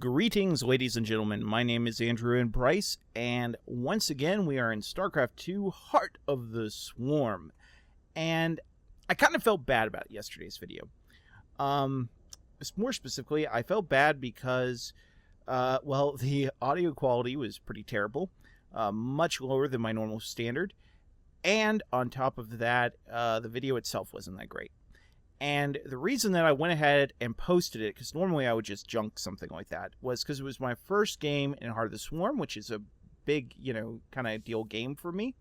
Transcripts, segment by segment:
Greetings, ladies and gentlemen. My name is Andrew and Bryce, and once again we are in StarCraft 2 Heart of the Swarm. And I kind of felt bad about yesterday's video. More specifically, I felt bad because, well, the audio quality was pretty terrible, much lower than my normal standard, and on top of that, the video itself wasn't that great. And the reason that I went ahead and posted it, because normally I would just junk something like that, was because it was my first game in Heart of the Swarm, which is a big, kind of deal game for me.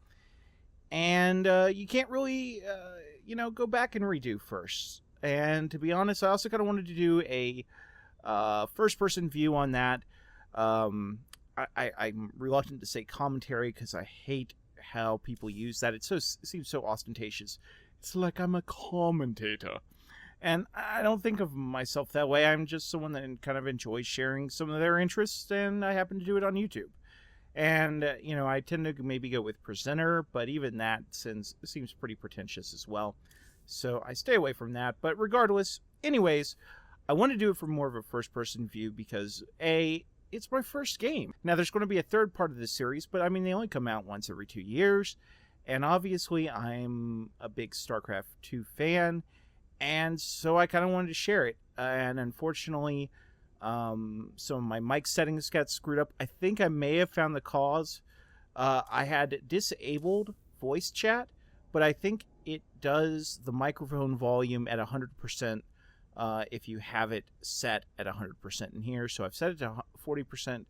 And you can't really, go back and redo first. And to be honest, I also kind of wanted to do a first-person view on that. I'm reluctant to say commentary because I hate how people use that. It seems so ostentatious. It's like I'm a commentator. And I don't think of myself that way. I'm just someone that kind of enjoys sharing some of their interests, and I happen to do it on YouTube. And, I tend to maybe go with presenter, but even that seems pretty pretentious as well. So I stay away from that. But regardless, anyways, I want to do it from more of a first-person view because, A, it's my first game. Now, there's going to be a third part of this series, but, they only come out once every 2 years. And obviously, I'm a big StarCraft 2 fan, and so I kind of wanted to share it. And unfortunately, some of my mic settings got screwed up. I think I may have found the cause. I had disabled voice chat, but I think it does the microphone volume at 100% if you have it set at 100% in here. So I've set it to 40%,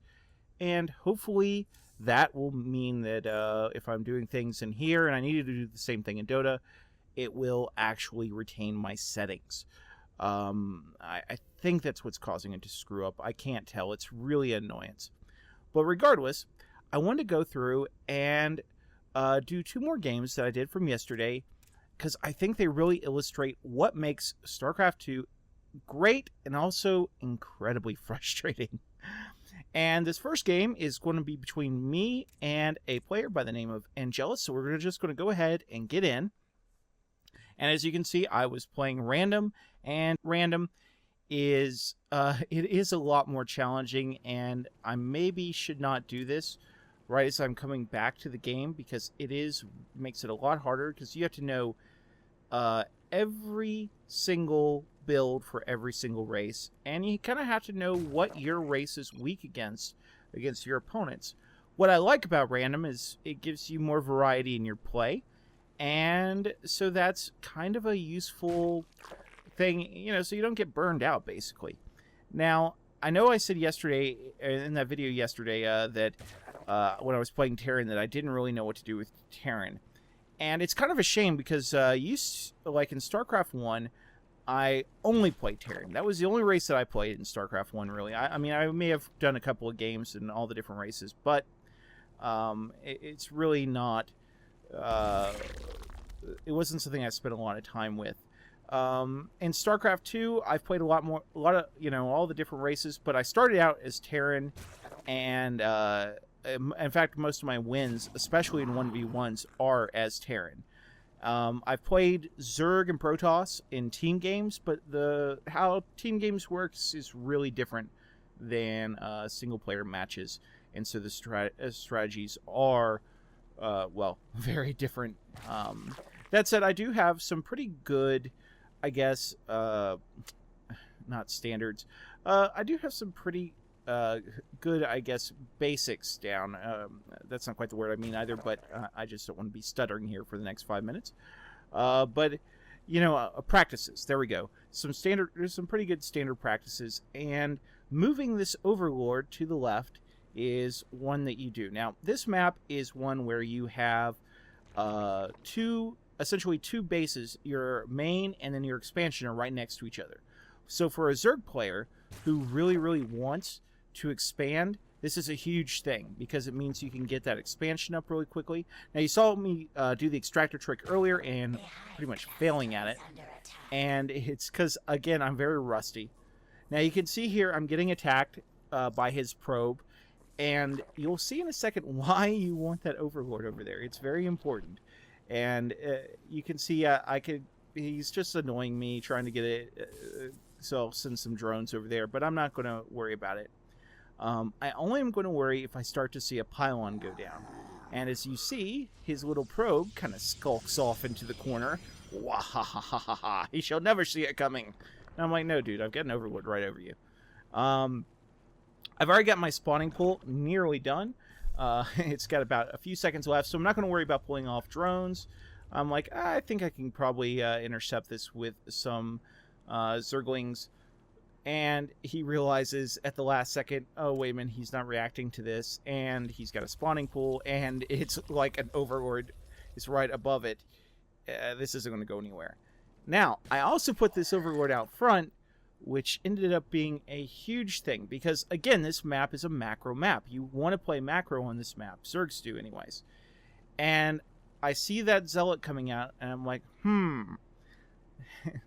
and hopefully that will mean that if I'm doing things in here and I needed to do the same thing in Dota, it will actually retain my settings. I think that's what's causing it to screw up. I can't tell. It's really an annoyance. But regardless, I wanted to go through and do 2 more games that I did from yesterday because I think they really illustrate what makes StarCraft 2 great and also incredibly frustrating. And this first game is going to be between me and a player by the name of Angelus. So we're just going to go ahead and get in. And as you can see, I was playing random, and random is it is a lot more challenging, and I maybe should not do this right as I'm coming back to the game because makes it a lot harder because you have to know every single build for every single race, and you kind of have to know what your race is weak against your opponents. What I like about random is it gives you more variety in your play, and so that's kind of a useful thing, so you don't get burned out, basically. Now, I know I said yesterday, in that video yesterday, that when I was playing Terran, that I didn't really know what to do with Terran. And it's kind of a shame because, like in StarCraft 1, I only played Terran. That was the only race that I played in StarCraft 1, really. I may have done a couple of games in all the different races, but it's really not... it wasn't something I spent a lot of time with. In StarCraft 2, I've played a lot of, all the different races, but I started out as Terran, and in fact, most of my wins, especially in 1v1s, are as Terran. I've played Zerg and Protoss in team games, but how team games works is really different than single-player matches, and so the strategies are, very different. That said, I do have some pretty good, I guess, not standards. I do have some pretty good, I guess, basics down. That's not quite the word I mean either, but I just don't want to be stuttering here for the next 5 minutes. But, practices. There we go. There's some pretty good standard practices, and moving this Overlord to the left is one that you do. Now, this map is one where you have essentially two bases. Your main and then your expansion are right next to each other. So for a Zerg player who really, really wants to expand, this is a huge thing because it means you can get that expansion up really quickly. Now, you saw me do the extractor trick earlier and pretty much failing at it. And it's because, again, I'm very rusty. Now, you can see here I'm getting attacked by his probe. And you'll see in a second why you want that Overlord over there. It's very important. And you can see he's just annoying me, trying to get it. So I'll send some drones over there, but I'm not going to worry about it. I only am going to worry if I start to see a pylon go down. And as you see, his little probe kind of skulks off into the corner. Wahahaha! He shall never see it coming. And I'm like, no, dude, I've got an overlord right over you. I've already got my spawning pool nearly done. It's got about a few seconds left, so I'm not going to worry about pulling off drones. I'm like, I think I can probably intercept this with some Zerglings. And he realizes at the last second, oh, wait a minute, he's not reacting to this. And he's got a spawning pool, and it's like an overlord is right above it. This isn't going to go anywhere. Now, I also put this overlord out front, which ended up being a huge thing. Because, again, this map is a macro map. You want to play macro on this map. Zergs do, anyways. And I see that Zealot coming out, and I'm like,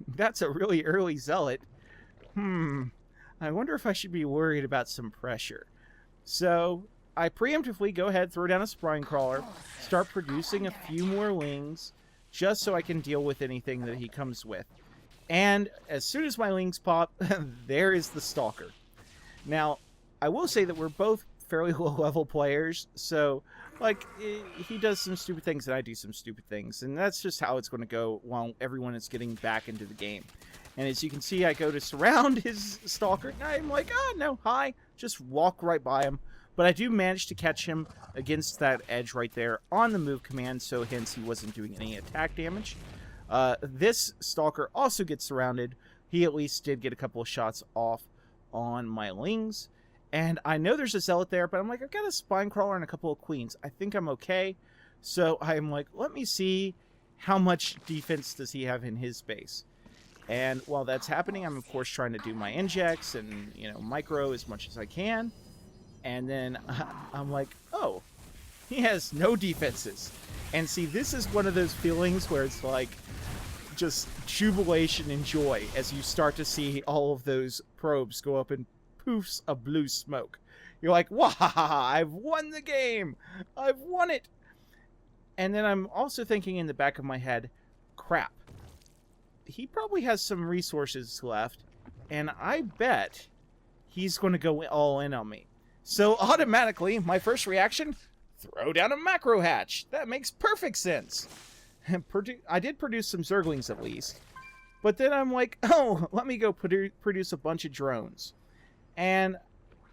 that's a really early Zealot. I wonder if I should be worried about some pressure. So I preemptively go ahead, throw down a spine crawler, start producing a few more lings, just so I can deal with anything that he comes with. And as soon as my lings pop, there is the Stalker. Now, I will say that we're both fairly low-level players, so, like, he does some stupid things and I do some stupid things, and that's just how it's going to go while everyone is getting back into the game. And as you can see, I go to surround his Stalker, and I'm like, oh, no, hi. Just walk right by him. But I do manage to catch him against that edge right there on the move command, so hence he wasn't doing any attack damage. This Stalker also gets surrounded. He at least did get a couple of shots off on my lings. And I know there's a Zealot there, but I'm like, I've got a Spine Crawler and a couple of Queens. I think I'm okay. So I'm like, let me see how much defense does he have in his base. And while that's happening, I'm, of course, trying to do my injects and, you know, micro as much as I can. And then I'm like, oh, he has no defenses. And see, this is one of those feelings where it's like just jubilation and joy as you start to see all of those probes go up in poofs of blue smoke. You're like, wow, I've won the game. I've won it. And then I'm also thinking in the back of my head, crap. He probably has some resources left, and I bet he's going to go all in on me. So automatically, my first reaction, throw down a macro hatch. That makes perfect sense. I did produce some Zerglings at least, but then I'm like, oh, let me go produce a bunch of drones. And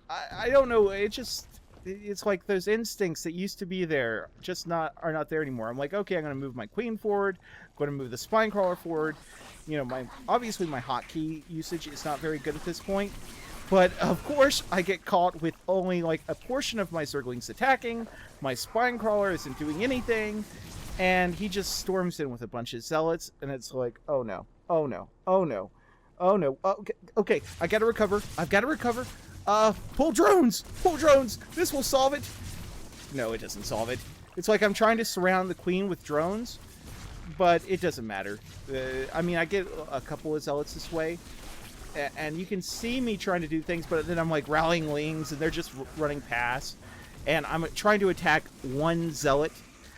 I don't know, it's like those instincts that used to be there are not there anymore. I'm like, okay, I'm going to move my Queen forward, I'm going to move the Spine Crawler forward. You know, obviously my hotkey usage is not very good at this point, but of course I get caught with only like a portion of my Zerglings attacking. My Spine Crawler isn't doing anything, and he just storms in with a bunch of Zealots, and it's like, oh no, oh no, oh no, oh no, okay, I gotta recover, I've got to recover. Pull drones! Pull drones! This will solve it! No, it doesn't solve it. It's like I'm trying to surround the Queen with drones, but it doesn't matter. I mean, I get a couple of Zealots this way, and you can see me trying to do things, but then I'm like rallying lings, and they're just running past, and I'm trying to attack one Zealot,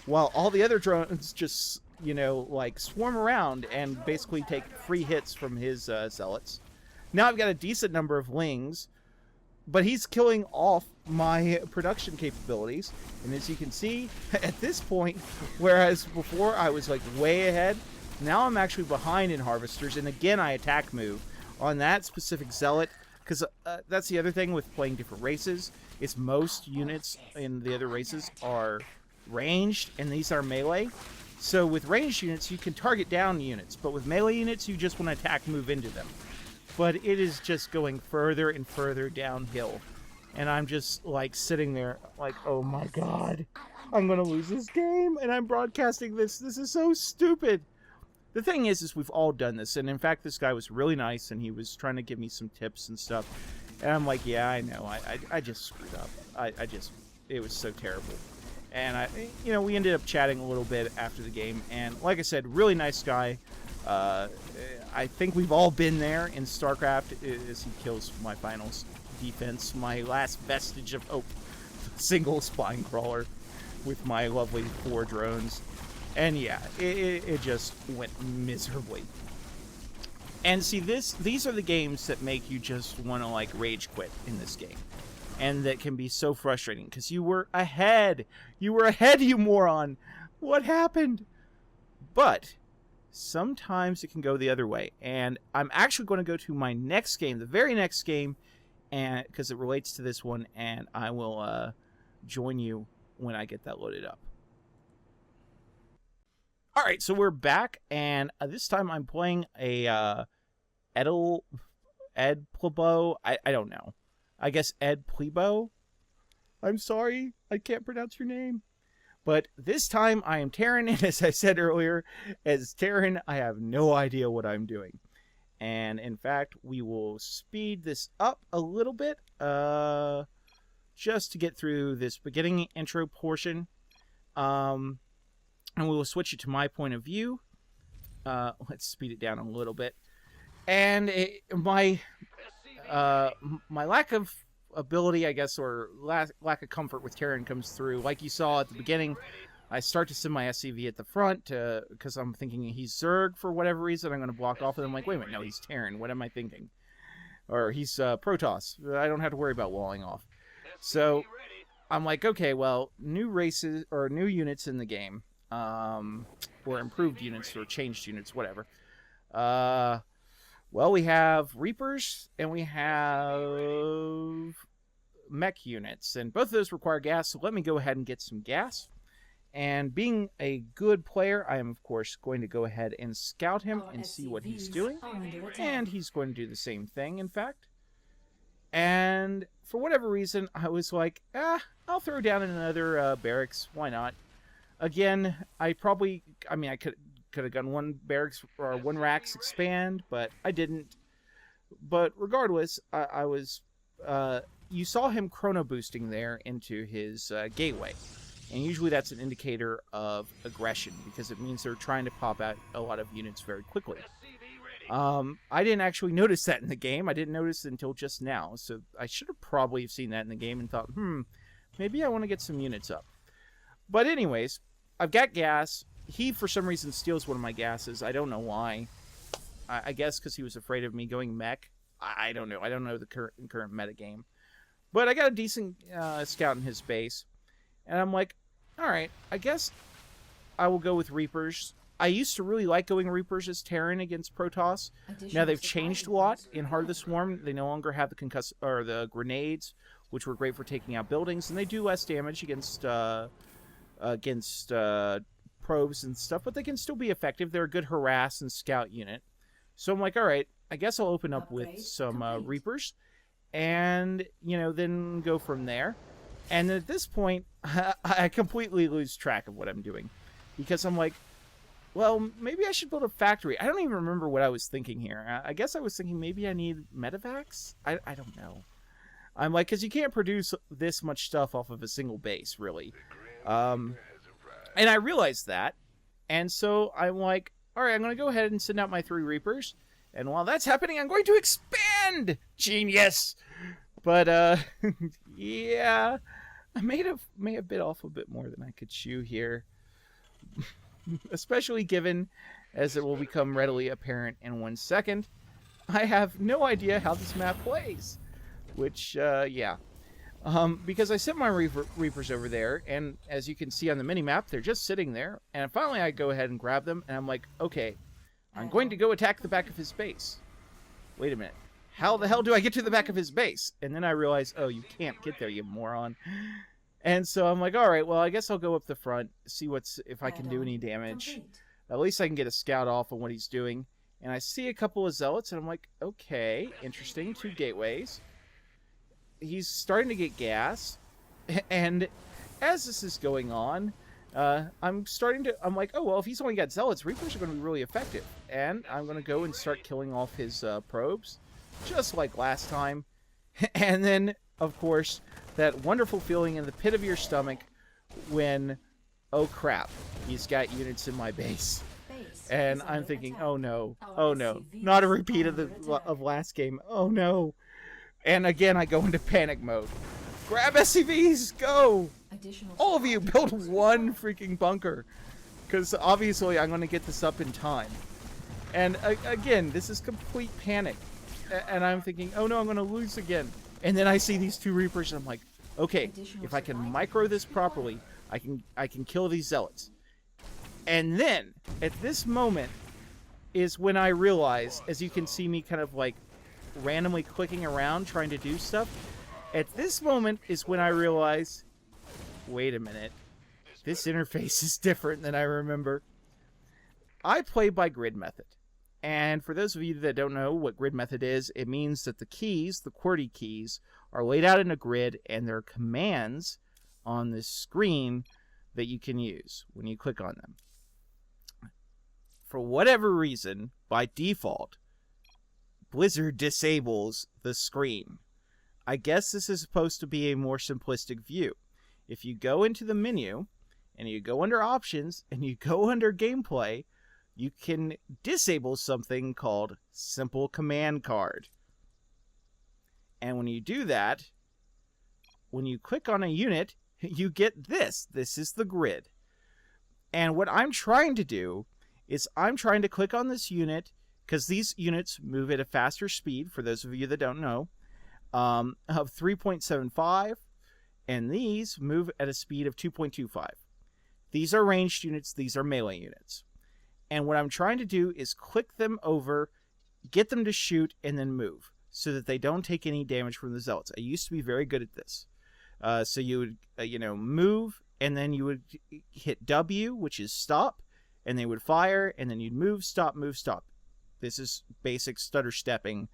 while all the other drones just, you know, like swarm around and basically take free hits from his Zealots. Now I've got a decent number of lings, but he's killing off my production capabilities. And as you can see, at this point, whereas before I was like way ahead, now I'm actually behind in harvesters. And again, I attack move on that specific Zealot, because that's the other thing with playing different races, is most units in the other races are ranged, and these are melee. So with ranged units, you can target down units, but with melee units, you just want to attack move into them. But it is just going further and further downhill. And I'm just, like, sitting there, like, oh my god, I'm going to lose this game, and I'm broadcasting this. This is so stupid. The thing is we've all done this, and in fact, this guy was really nice, and he was trying to give me some tips and stuff. And I'm like, yeah, I know, I just screwed up. It was so terrible. And, you know, we ended up chatting a little bit after the game, and like I said, really nice guy. I think we've all been there in StarCraft as he kills my final defense, my last vestige of hope. Single Spine Crawler with my lovely 4 drones. And yeah, it just went miserably. And see, these are the games that make you just want to like rage quit in this game. And that can be so frustrating because you were ahead. You were ahead, you moron. What happened? But sometimes it can go the other way. And I'm actually going to go to my next game, the very next game, and because it relates to this one, and I will join you when I get that loaded up. All right, so we're back, and this time I'm playing a Ed Plebo. I don't know. I guess Ed Plebo. I'm sorry, I can't pronounce your name. But this time I am Terran, and as I said earlier, as Terran, I have no idea what I'm doing. And in fact, we will speed this up a little bit, just to get through this beginning intro portion. And we will switch it to my point of view. Let's speed it down a little bit. And my lack of ability, I guess, or lack of comfort with Terran comes through. Like you saw at the beginning, I start to send my SCV at the front because I'm thinking he's Zerg for whatever reason. I'm going to block off, and I'm like, wait a minute, no, he's Terran. What am I thinking? Or he's Protoss. I don't have to worry about walling off. So I'm like, okay, well, new races or new units in the game, or improved units or changed units, whatever. Well, we have Reapers, and we have mech units, and both of those require gas, so let me go ahead and get some gas. And being a good player, I am, of course, going to go ahead and scout him and see what he's doing. And he's going to do the same thing, in fact. And for whatever reason, I was like, I'll throw down another barracks. Why not? Again, I could have done one barracks or one racks expand, but I didn't. But regardless, I was you saw him chrono boosting there into his gateway, and usually that's an indicator of aggression because it means they're trying to pop out a lot of units very quickly. I didn't actually notice that in the game. I didn't notice it until just now, so I should have probably seen that in the game and thought, maybe I want to get some units up. But anyways, I've got gas. He, for some reason, steals one of my gases. I don't know why. I guess because he was afraid of me going mech. I don't know. I don't know the current metagame. But I got a decent scout in his base. And I'm like, alright, I guess I will go with Reapers. I used to really like going Reapers as Terran against Protoss. Now they've changed a lot. In Heart of the Swarm, they no longer have the grenades, which were great for taking out buildings. And they do less damage against probes and stuff, but they can still be effective. They're a good harass and scout unit. So I'm like, all right, I guess I'll open up with some Reapers and, then go from there. And at this point, I completely lose track of what I'm doing because I'm like, well, maybe I should build a factory. I don't even remember what I was thinking here. I guess I was thinking maybe I need medevacs? I don't know. I'm like, because you can't produce this much stuff off of a single base, really. And I realized that, and so I'm like, all right, I'm going to go ahead and send out my 3 Reapers, and while that's happening, I'm going to expand! Genius! But, yeah, I may have bit off a bit more than I could chew here, especially given, as it will become readily apparent in 1 second, I have no idea how this map plays, which, yeah. Because I sent my Reapers over there, and as you can see on the mini-map, they're just sitting there, and finally I go ahead and grab them, and I'm like, okay, I'm going to go attack the back of his base. Wait a minute. How the hell do I get to the back of his base? And then I realize, oh, you can't get there, you moron. And so I'm like, alright, well, I guess I'll go up the front, see if I can do any damage. At least I can get a scout off on what he's doing. And I see a couple of zealots, and I'm like, okay, interesting, 2 gateways. He's starting to get gas, and as this is going on, I'm like, oh, well, if he's only got zealots, Reapers are going to be really effective. And I'm going to go and start killing off his probes, just like last time. And then, of course, that wonderful feeling in the pit of your stomach when, oh crap, he's got units in my base. And I'm thinking, oh no, not a repeat of last game, oh no. And again, I go into panic mode. Grab SCVs, go! All of you, build one freaking bunker. Because obviously I'm going to get this up in time. And again, this is complete panic. And I'm thinking, oh no, I'm going to lose again. And then I see these 2 Reapers, and I'm like, okay, if I can micro this properly, I can kill these Zealots. And then, at this moment, is when I realize, as you can see me kind of like randomly clicking around trying to do stuff, at this moment is when I realize, wait a minute, this interface is different than I remember. I play by grid method. And for those of you that don't know what grid method is, it means that the keys, the QWERTY keys, are laid out in a grid, and there are commands on this screen that you can use when you click on them. For whatever reason, by default, Blizzard disables the screen. I guess this is supposed to be a more simplistic view. If you go into the menu, and you go under Options, and you go under Gameplay, you can disable something called Simple Command Card. And when you do that, when you click on a unit, you get this. This is the grid. And what I'm trying to do is I'm trying to click on this unit, because these units move at a faster speed, for those of you that don't know, of 3.75, and these move at a speed of 2.25. These are ranged units, these are melee units. And what I'm trying to do is click them over, get them to shoot, and then move, so that they don't take any damage from the Zealots. I used to be very good at this. So you would, move, and then you would hit W, which is stop, and they would fire, and then you'd move, stop, move, stop. This is basic stutter stepping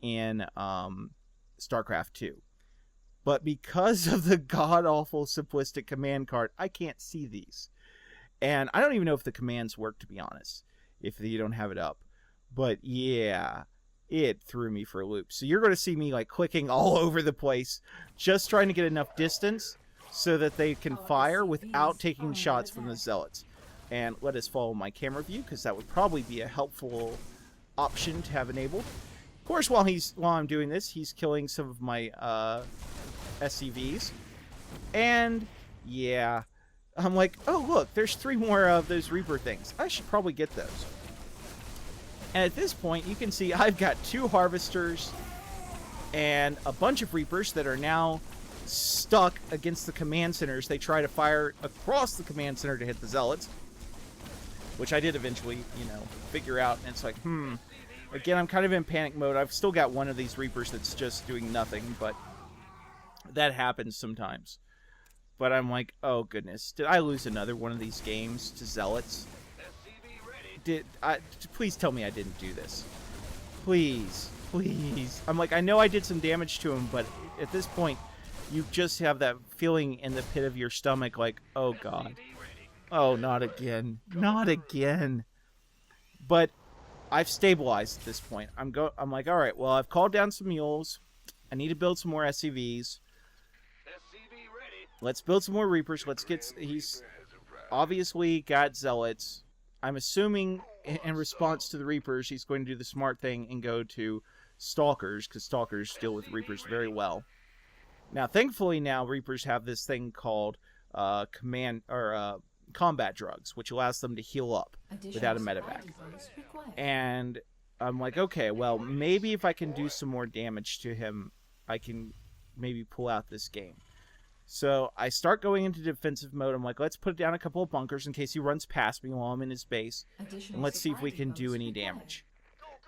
in StarCraft 2. But because of the god-awful simplistic command card, I can't see these. And I don't even know if the commands work, to be honest, if you don't have it up. But yeah, it threw me for a loop. So you're going to see me like clicking all over the place, just trying to get enough distance so that they can fire without taking shots from the Zealots. And let us follow my camera view, because that would probably be a helpful option to have enabled. Of course, while I'm doing this, he's killing some of my SCVs. And yeah, I'm like, oh look, there's 3 more of those Reaper things. I should probably get those. And at this point, you can see I've got 2 Harvesters and a bunch of Reapers that are now stuck against the command centers. They try to fire across the command center to hit the Zealots, which I did eventually, figure out. And it's like, Again, I'm kind of in panic mode. I've still got one of these Reapers that's just doing nothing, but that happens sometimes. But I'm like, oh goodness, did I lose another one of these games to Zealots? Please tell me I didn't do this. Please, please. I'm like, I know I did some damage to him, but at this point, you just have that feeling in the pit of your stomach, like, oh god. Oh, not again. Not again. But I've stabilized at this point. I'm like, all right, well, I've called down some mules. I need to build some more SCVs. Let's build some more Reapers. He's obviously got Zealots. I'm assuming in response to the Reapers, he's going to do the smart thing and go to Stalkers, because Stalkers deal with Reapers very well. Now, thankfully, now Reapers have this thing called combat drugs, which allows them to heal up without a medevac. And I'm like, okay, well, maybe if I can do some more damage to him, I can maybe pull out this game. So I start going into defensive mode. I'm like, let's put down a couple of bunkers in case he runs past me while I'm in his base, and let's see if we can do any damage.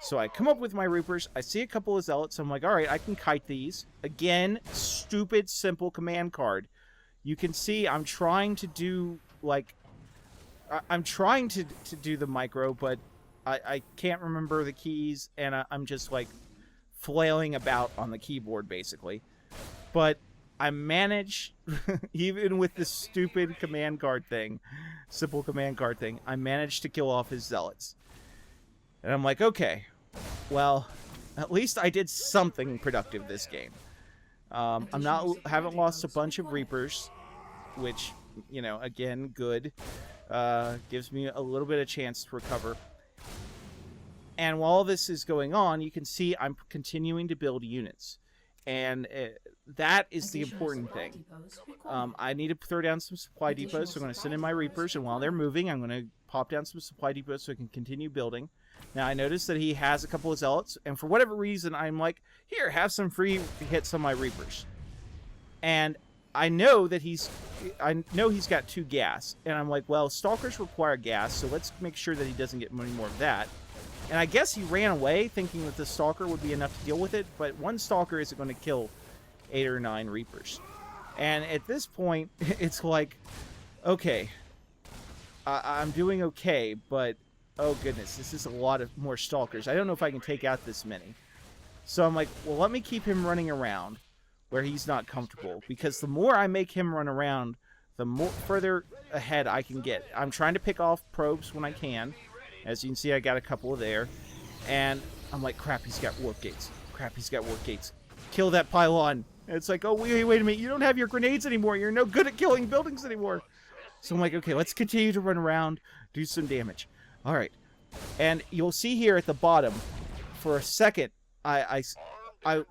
So I come up with my Reapers. I see a couple of Zealots. I'm like, all right, I can kite these. Again, stupid, simple command card. You can see I'm trying to do, I'm trying to do the micro, but I can't remember the keys, and I'm just, flailing about on the keyboard, basically. But I managed, even with this stupid command card thing, simple command card thing, I managed to kill off his Zealots. And I'm like, okay, well, at least I did something productive this game. Haven't lost a bunch of Reapers, which, again, good. Gives me a little bit of chance to recover. And while this is going on, you can see I'm continuing to build units. And that is the important thing. I need to throw down some supply depots, so I'm going to send in my Reapers, and while they're moving, I'm going to pop down some supply depots so I can continue building. Now, I noticed that he has a couple of zealots, and for whatever reason, I'm like, here, have some free hits on my Reapers. And I know that he's got 2 gas, and I'm like, well, Stalkers require gas, so let's make sure that he doesn't get any more of that. And I guess he ran away thinking that the Stalker would be enough to deal with it, but 1 Stalker isn't going to kill 8 or 9 Reapers. And at this point, it's like, okay, I'm doing okay, but oh goodness, this is a lot of more Stalkers. I don't know if I can take out this many. So I'm like, well, let me keep him running around where he's not comfortable, because the more I make him run around, the more further ahead I can get. I'm trying to pick off probes when I can. As you can see, I got a couple of there. And I'm like, crap, he's got warp gates. Crap, he's got warp gates. Kill that pylon. And it's like, oh, wait a minute. You don't have your grenades anymore. You're no good at killing buildings anymore. So I'm like, okay, let's continue to run around, do some damage. All right. And you'll see here at the bottom, for a second,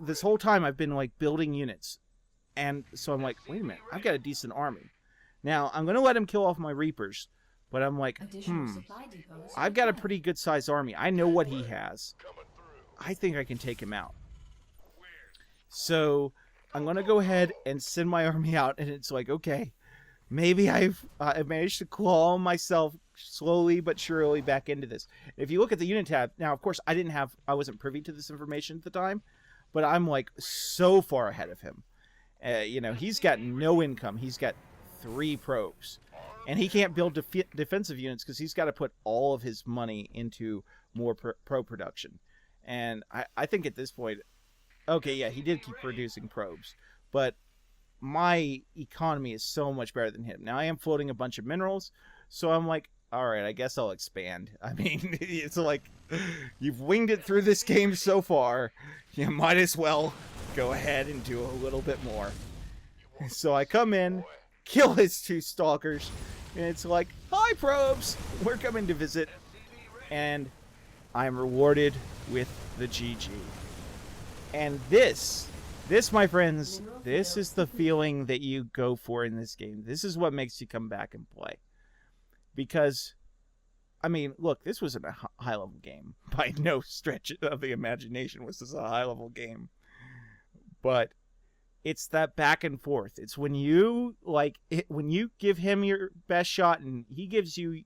this whole time I've been like building units. And so I'm like, wait a minute, I've got a decent army. Now, I'm going to let him kill off my Reapers. But I'm like, I've got a pretty good sized army. I know what he has. I think I can take him out. So I'm going to go ahead and send my army out. And it's like, okay, maybe I've managed to claw myself slowly but surely back into this. If you look at the unit tab, now, of course, I wasn't privy to this information at the time. But I'm like so far ahead of him. You know, he's got no income. He's got 3 probes. And he can't build defensive units because he's got to put all of his money into more pro production. And I think at this point, okay, yeah, he did keep producing probes. But my economy is so much better than him. Now, I am floating a bunch of minerals. So I'm like, all right, I guess I'll expand. I mean, it's like, you've winged it through this game so far. You might as well go ahead and do a little bit more. So I come in, kill his 2 Stalkers, and it's like, hi, probes! We're coming to visit. And I'm rewarded with the GG. And this, my friends, this is the feeling that you go for in this game. This is what makes you come back and play. Because, I mean, look, this wasn't a high-level game. By no stretch of the imagination was this a high-level game. But it's that back and forth. It's when you when you give him your best shot and he gives you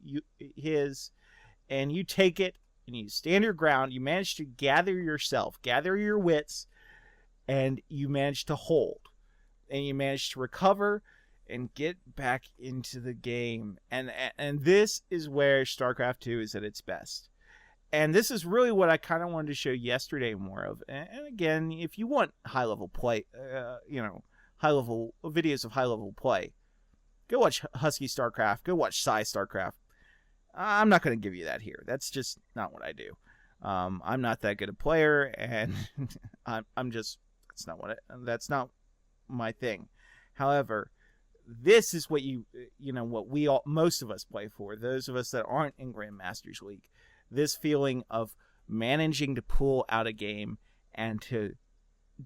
his, and you take it and you stand your ground. You manage to gather yourself, gather your wits, and you manage to hold, and you manage to recover and get back into the game. And this is where StarCraft 2 is at its best. And this is really what I kind of wanted to show yesterday more of. And again, if you want high-level play, high-level videos of high-level play, go watch Husky StarCraft. Go watch Psy StarCraft. I'm not going to give you that here. That's just not what I do. I'm not that good a player, and I'm just that's not my thing. However, this is what what most of us play for. Those of us that aren't in Grandmasters League. This feeling of managing to pull out a game and to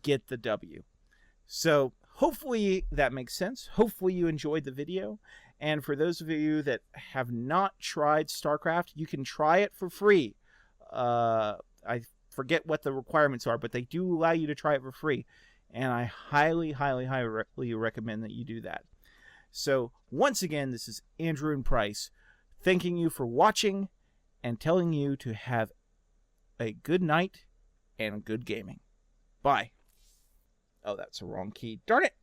get the W. So hopefully that makes sense. Hopefully you enjoyed the video. And for those of you that have not tried StarCraft, you can try it for free. I forget what the requirements are, but they do allow you to try it for free. And I highly, highly, highly recommend that you do that. So once again, this is Andrew and Price thanking you for watching and telling you to have a good night and good gaming. Bye. Oh, that's the wrong key. Darn it!